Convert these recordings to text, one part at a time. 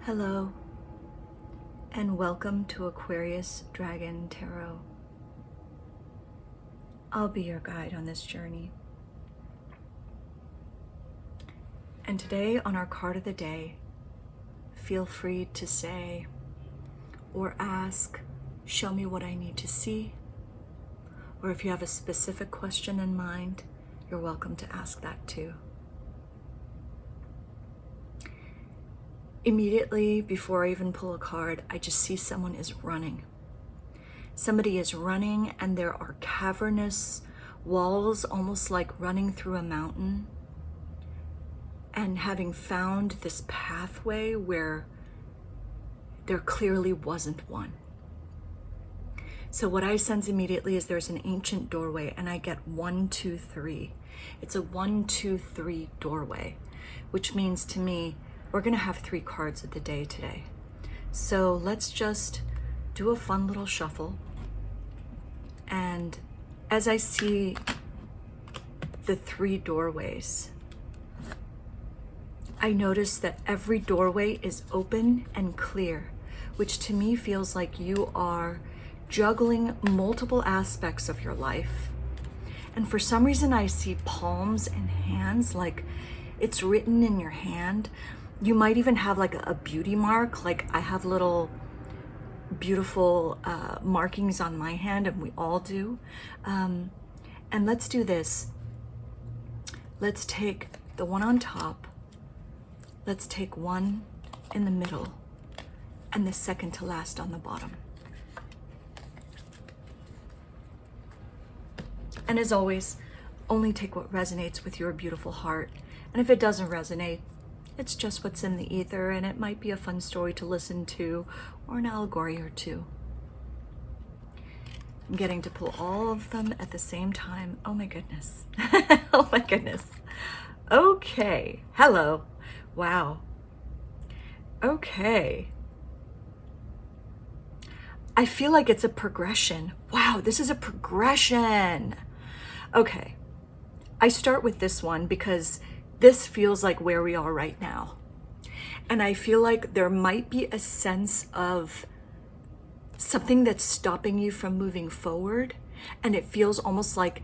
Hello, and welcome to Aquarius Dragon Tarot. I'll be your guide on this journey. And today, on our card of the day, feel free to say or ask, show me what I need to see. Or if you have a specific question in mind, you're welcome to ask that too. Immediately before I even pull a card, I just see someone is running. Somebody is running, and there are cavernous walls, almost like running through a mountain. And having found this pathway where there clearly wasn't one. So what I sense immediately is there's an ancient doorway, and I get 1, 2, 3. It's a 1, 2, 3 doorway, which means to me, we're gonna have 3 cards of the day today. So let's just do a fun little shuffle. And as I see the 3 doorways, I notice that every doorway is open and clear, which to me feels like you are juggling multiple aspects of your life. And for some reason, I see palms and hands, like it's written in your hand. You might even have like a beauty mark, like I have little beautiful markings on my hand, and we all do. And let's do this. Let's take the one on top. Let's take one in the middle and the second to last on the bottom. And as always, only take what resonates with your beautiful heart. And if it doesn't resonate, it's just what's in the ether, and it might be a fun story to listen to or an allegory or two. I'm getting to pull all of them at the same time. Oh my goodness. Oh my goodness. Okay. Hello. Wow. Okay. I feel like it's a progression. Wow, this is a progression. Okay. I start with this one because this feels like where we are right now. And I feel like there might be a sense of something that's stopping you from moving forward. And it feels almost like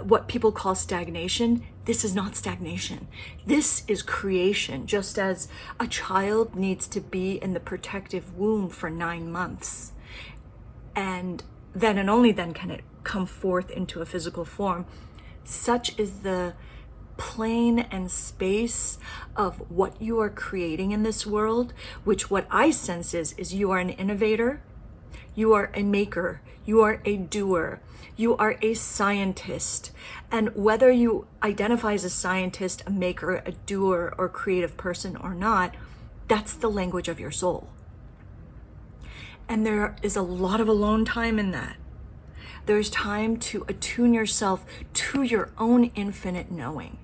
what people call stagnation. This is not stagnation. This is creation, just as a child needs to be in the protective womb for 9 months. And then and only then can it come forth into a physical form. Such is the plane and space of what you are creating in this world, which what I sense is you are an innovator, you are a maker, you are a doer, you are a scientist. And whether you identify as a scientist, a maker, a doer, or creative person or not, that's the language of your soul. And there is a lot of alone time in that. There's time to attune yourself to your own infinite knowing.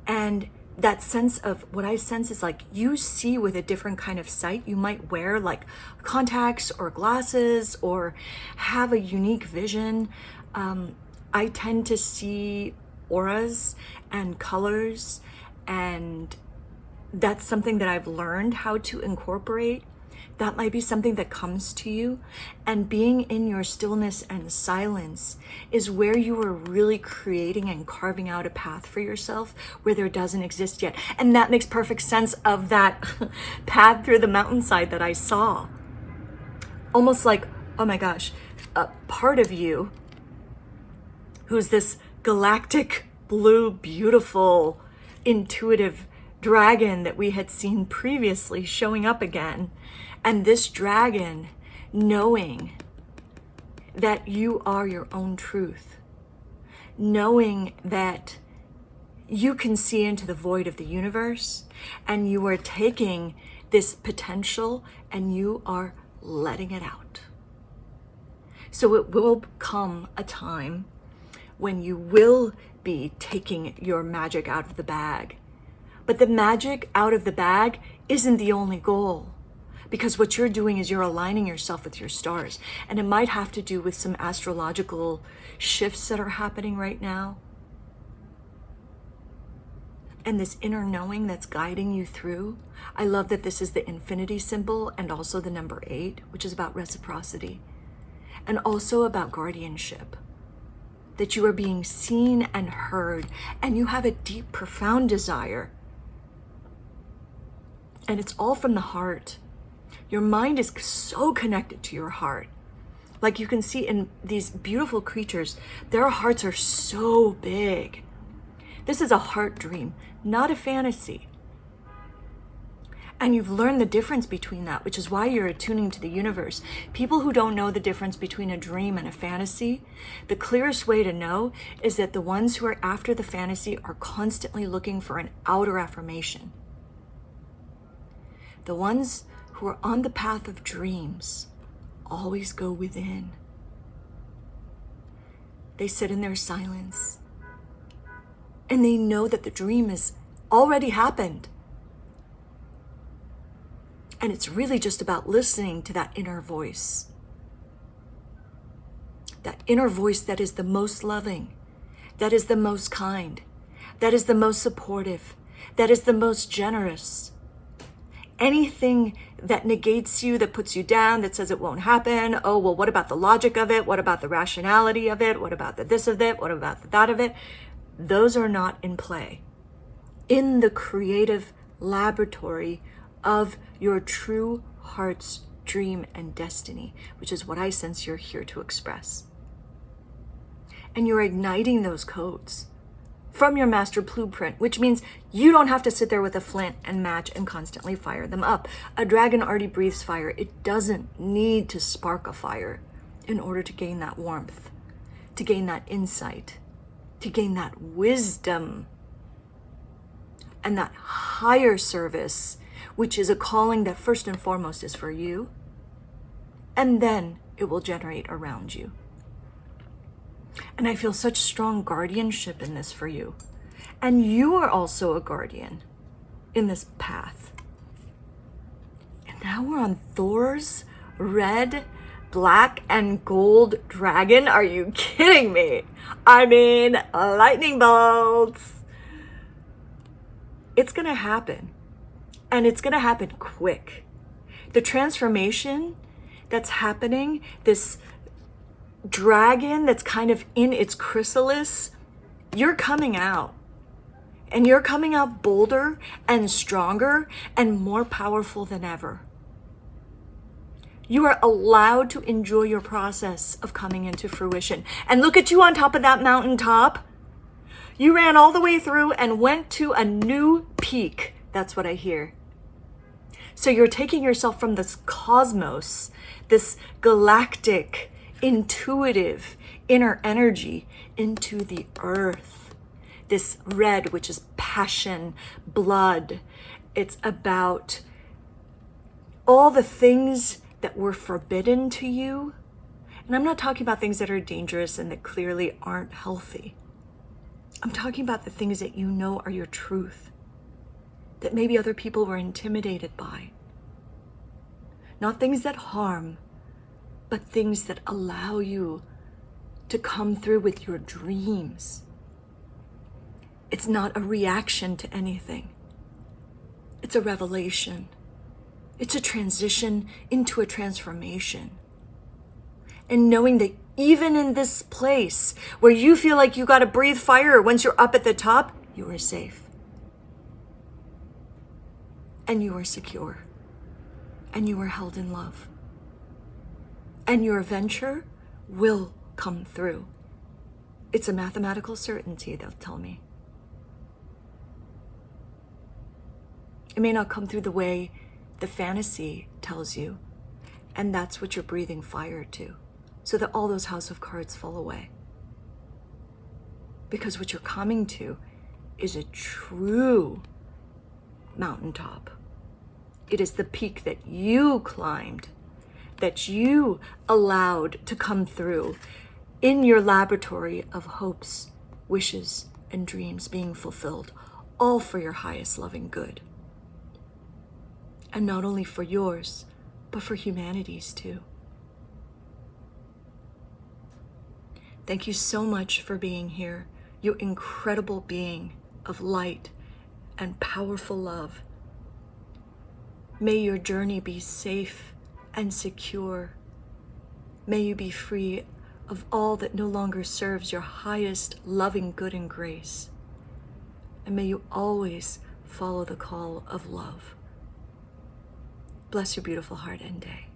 And that sense of what I sense is like you see with a different kind of sight. You might wear like contacts or glasses or have a unique vision. I tend to see auras and colors, and that's something that I've learned how to incorporate. That might be something that comes to you, and being in your stillness and silence is where you are really creating and carving out a path for yourself where there doesn't exist yet. And that makes perfect sense of that path through the mountainside that I saw. Almost like, oh my gosh, a part of you who's this galactic blue, beautiful, intuitive dragon that we had seen previously showing up again. And this dragon knowing that you are your own truth, knowing that you can see into the void of the universe, and you are taking this potential and you are letting it out. So it will come a time when you will be taking your magic out of the bag. But the magic out of the bag isn't the only goal. Because what you're doing is you're aligning yourself with your stars. And it might have to do with some astrological shifts that are happening right now. and this inner knowing that's guiding you through. I love that this is the infinity symbol and also the number 8, which is about reciprocity and also about guardianship. That you are being seen and heard, and you have a deep, profound desire. And it's all from the heart. Your mind is so connected to your heart. Like you can see in these beautiful creatures, their hearts are so big. This is a heart dream, not a fantasy. And you've learned the difference between that, which is why you're attuning to the universe. People who don't know the difference between a dream and a fantasy, the clearest way to know is that the ones who are after the fantasy are constantly looking for an outer affirmation. The ones who are on the path of dreams always go within. They sit in their silence and they know that the dream has already happened. And it's really just about listening to that inner voice. That inner voice that is the most loving, that is the most kind, that is the most supportive, that is the most generous. Anything that negates you, that puts you down, that says it won't happen. Oh, well, what about the logic of it? What about the rationality of it? What about the this of it? What about the that of it? Those are not in play. In the creative laboratory of your true heart's dream and destiny, which is what I sense you're here to express. And you're igniting those codes from your master blueprint, which means you don't have to sit there with a flint and match and constantly fire them up. A dragon already breathes fire. It doesn't need to spark a fire in order to gain that warmth, to gain that insight, to gain that wisdom, and that higher service, which is a calling that first and foremost is for you, and then it will generate around you. And I feel such strong guardianship in this for you. And you are also a guardian in this path. And now we're on Thor's red, black, and gold dragon. Are you kidding me? I mean, lightning bolts. It's gonna happen. And it's gonna happen quick. The transformation that's happening, this dragon that's kind of in its chrysalis, you're coming out. And you're coming out bolder and stronger and more powerful than ever. You are allowed to enjoy your process of coming into fruition. And look at you on top of that mountaintop. You ran all the way through and went to a new peak. That's what I hear. So you're taking yourself from this cosmos, this galactic, intuitive inner energy into the earth. This red, which is passion, blood. It's about all the things that were forbidden to you. And I'm not talking about things that are dangerous and that clearly aren't healthy. I'm talking about the things that you know are your truth, that maybe other people were intimidated by. Not things that harm, but things that allow you to come through with your dreams. It's not a reaction to anything. It's a revelation. It's a transition into a transformation. And knowing that even in this place where you feel like you got to breathe fire once you're up at the top, you are safe. And you are secure. And you are held in love. And your venture will come through. It's a mathematical certainty, they'll tell me. It may not come through the way the fantasy tells you, and that's what you're breathing fire to, so that all those house of cards fall away. Because what you're coming to is a true mountaintop. It is the peak that you climbed, that you allowed to come through in your laboratory of hopes, wishes, and dreams being fulfilled, all for your highest loving good. And not only for yours, but for humanity's too. Thank you so much for being here, you incredible being of light and powerful love. May your journey be safe and secure. May you be free of all that no longer serves your highest loving good and grace. And may you always follow the call of love. Bless your beautiful heart and day.